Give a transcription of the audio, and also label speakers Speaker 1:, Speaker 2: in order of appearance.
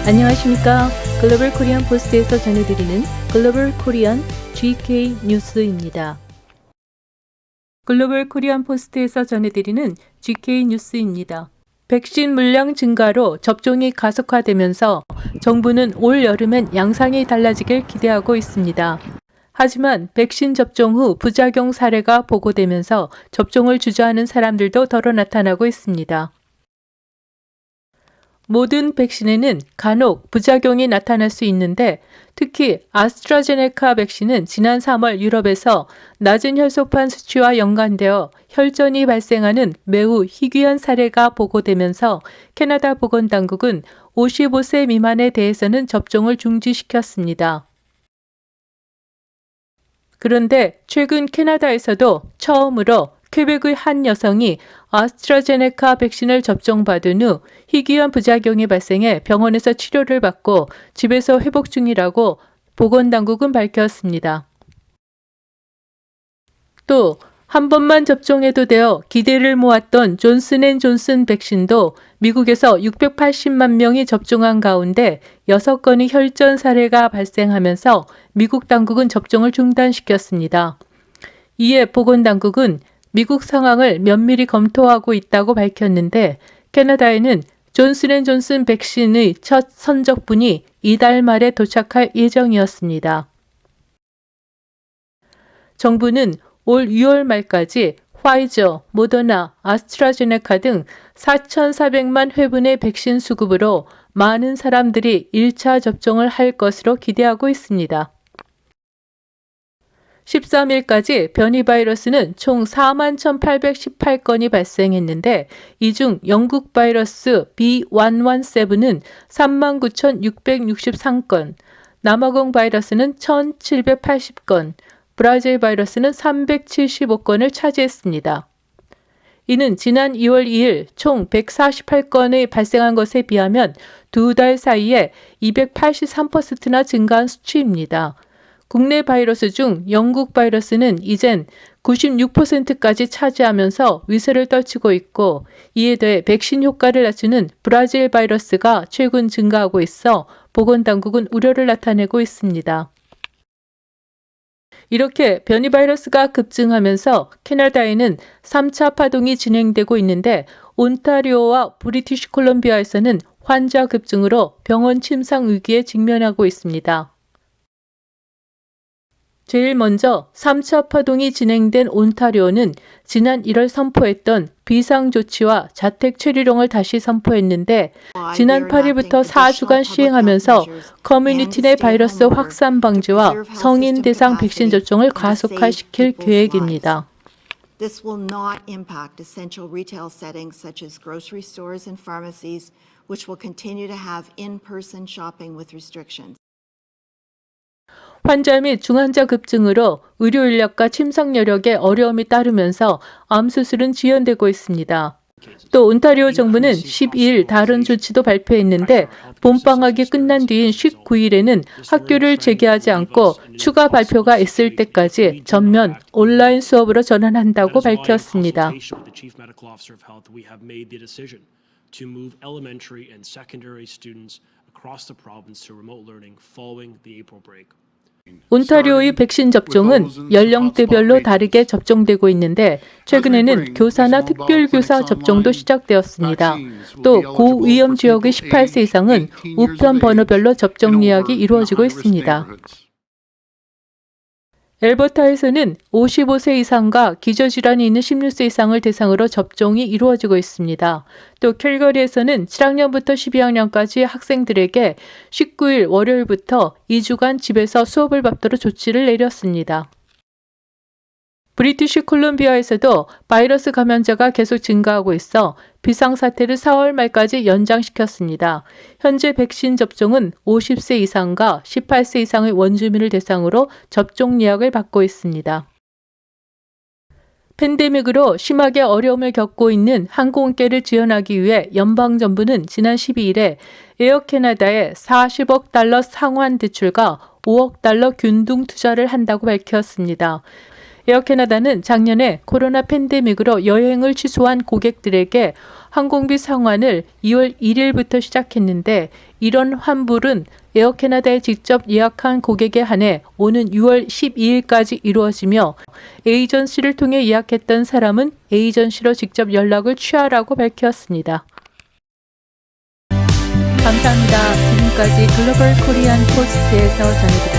Speaker 1: 안녕하십니까. 글로벌 코리안 포스트에서 전해드리는 글로벌 코리안 GK 뉴스입니다. 글로벌 코리안 포스트에서 전해드리는 GK 뉴스입니다. 백신 물량 증가로 접종이 가속화되면서 정부는 올 여름엔 양상이 달라지길 기대하고 있습니다. 하지만 백신 접종 후 부작용 사례가 보고되면서 접종을 주저하는 사람들도 더러 나타나고 있습니다. 모든 백신에는 간혹 부작용이 나타날 수 있는데 특히 아스트라제네카 백신은 지난 3월 유럽에서 낮은 혈소판 수치와 연관되어 혈전이 발생하는 매우 희귀한 사례가 보고되면서 캐나다 보건당국은 55세 미만에 대해서는 접종을 중지시켰습니다. 그런데 최근 캐나다에서도 처음으로 퀘벡의 한 여성이 아스트라제네카 백신을 접종받은 후 희귀한 부작용이 발생해 병원에서 치료를 받고 집에서 회복 중이라고 보건당국은 밝혔습니다. 또 한 번만 접종해도 되어 기대를 모았던 존슨앤존슨 백신도 미국에서 680만 명이 접종한 가운데 6건의 혈전 사례가 발생하면서 미국 당국은 접종을 중단시켰습니다. 이에 보건당국은 미국 상황을 면밀히 검토하고 있다고 밝혔는데 캐나다에는 존슨앤존슨 백신의 첫 선적분이 이달 말에 도착할 예정이었습니다. 정부는 올 6월 말까지 화이저, 모더나, 아스트라제네카 등 4,400만 회분의 백신 수급으로 많은 사람들이 1차 접종을 할 것으로 기대하고 있습니다. 13일까지 변이 바이러스는 총 41,818건이 발생했는데 이 중 영국 바이러스 B117은 39,663건, 남아공 바이러스는 1,780건, 브라질 바이러스는 375건을 차지했습니다. 이는 지난 2월 2일 총 148건이 발생한 것에 비하면 2달 사이에 283%나 증가한 수치입니다. 국내 바이러스 중 영국 바이러스는 이젠 96%까지 차지하면서 위세를 떨치고 있고 이에 더해 백신 효과를 낮추는 브라질 바이러스가 최근 증가하고 있어 보건당국은 우려를 나타내고 있습니다. 이렇게 변이 바이러스가 급증하면서 캐나다에는 3차 파동이 진행되고 있는데 온타리오와 브리티시 콜롬비아에서는 환자 급증으로 병원 침상 위기에 직면하고 있습니다. 제일 먼저 3차 파동이 진행된 온타리오는 지난 1월 선포했던 비상조치와 자택 체류령을 다시 선포했는데 지난 8일부터 4주간 시행하면서 커뮤니티 내 바이러스 확산 방지와 성인 대상 백신 접종을 가속화시킬 계획입니다.
Speaker 2: This will not impact essential retail settings such as grocery stores and pharmacies, which will continue to have in-person shopping with restrictions.
Speaker 1: 환자 및 중환자 급증으로 의료 인력과 침상 여력에 어려움이 따르면서 암 수술은 지연되고 있습니다. 또 온타리오 정부는 12일 다른 조치도 발표했는데 봄방학이 끝난 뒤인 19일에는 학교를 재개하지 않고 추가 발표가 있을 때까지 전면 온라인 수업으로 전환한다고 밝혔습니다. 온타리오의 백신 접종은 연령대별로 다르게 접종되고 있는데 최근에는 교사나 특별교사 접종도 시작되었습니다. 또 고위험 지역의 18세 이상은 우편 번호별로 접종 예약이 이루어지고 있습니다. 엘버타에서는 55세 이상과 기저질환이 있는 16세 이상을 대상으로 접종이 이루어지고 있습니다. 또 캘거리에서는 7학년부터 12학년까지 학생들에게 19일 월요일부터 2주간 집에서 수업을 받도록 조치를 내렸습니다. 브리티시 콜롬비아에서도 바이러스 감염자가 계속 증가하고 있어 비상사태를 4월 말까지 연장시켰습니다. 현재 백신 접종은 50세 이상과 18세 이상의 원주민을 대상으로 접종 예약을 받고 있습니다. 팬데믹으로 심하게 어려움을 겪고 있는 항공업계를 지원하기 위해 연방정부는 지난 12일에 에어 캐나다에 40억 달러 상환 대출과 5억 달러 균등 투자를 한다고 밝혔습니다. 에어캐나다는 작년에 코로나 팬데믹으로 여행을 취소한 고객들에게 항공비 상환을 2월 1일부터 시작했는데 이런 환불은 에어캐나다에 직접 예약한 고객에 한해 오는 6월 12일까지 이루어지며 에이전시를 통해 예약했던 사람은 에이전시로 직접 연락을 취하라고 밝혔습니다. 감사합니다. 지금까지 글로벌 코리안 포스트에서 전해드렸습니다.